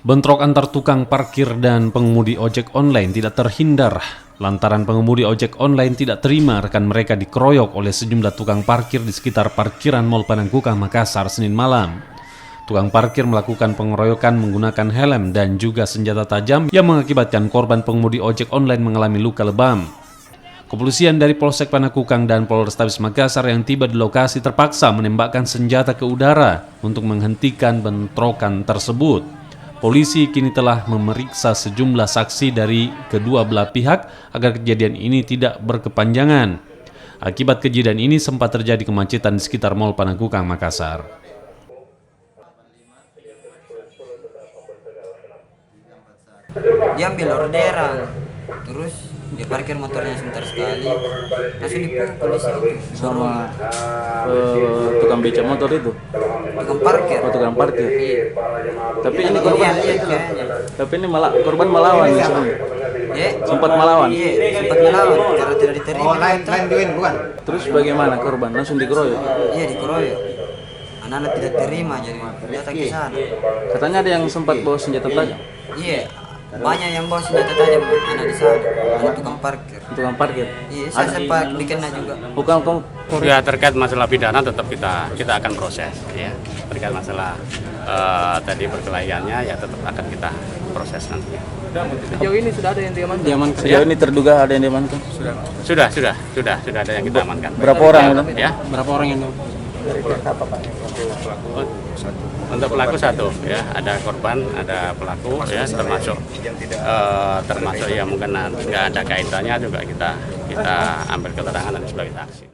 Bentrok antar tukang parkir dan pengemudi ojek online tidak terhindar lantaran pengemudi ojek online tidak terima rekan mereka dikeroyok oleh sejumlah tukang parkir di sekitar parkiran Mall Panakukang, Makassar, Senin malam. Tukang parkir melakukan pengeroyokan menggunakan helm dan juga senjata tajam yang mengakibatkan korban pengemudi ojek online mengalami luka lebam. Kepolisian dari Polsek Panakukang dan Polrestabes Makassar yang tiba di lokasi terpaksa menembakkan senjata ke udara untuk menghentikan bentrokan tersebut. Polisi kini telah memeriksa sejumlah saksi dari kedua belah pihak agar kejadian ini tidak berkepanjangan. Akibat kejadian ini sempat terjadi kemacetan di sekitar Mall Panakukang, Makassar. Dia ambil orderan, terus dia parkir motornya sebentar sekali, langsung dipukul di situ. Sama tukang beca motor itu? Tukang parkir. Oh, tukang parkir. Iya. Tapi ini korban. Tapi ini korban melawan di sana. Sempat melawan. Iya, sempat melawan karena tidak diterima. Oh, lain duit bukan? Terus bagaimana korban? Langsung dikeroyok? Iya, dikeroyok. Anak-anak tidak terima jadi datang ke sana. Katanya ada yang sempat bawa senjata tajam. Iya, banyak yang bawa senjata tajam anak di sana, anak tukang parkir. Tukang parkir. Iya, saya sempat dikena juga. Bukan Ya, terkait masalah pidana tetap kita akan proses ya. Terkait masalah tadi perkelahiannya ya tetap akan kita proses nanti. Sejauh ini sudah ada yang diamankan? Sejauh ini terduga ada yang diamankan? Sudah ada yang kita amankan. Berapa orang? Ya? Berapa orang yang Untuk pelaku satu ya, ada korban, ada pelaku ya, termasuk ya mungkin nggak ada kaitannya juga kita ambil keterangan dan sebagai saksi.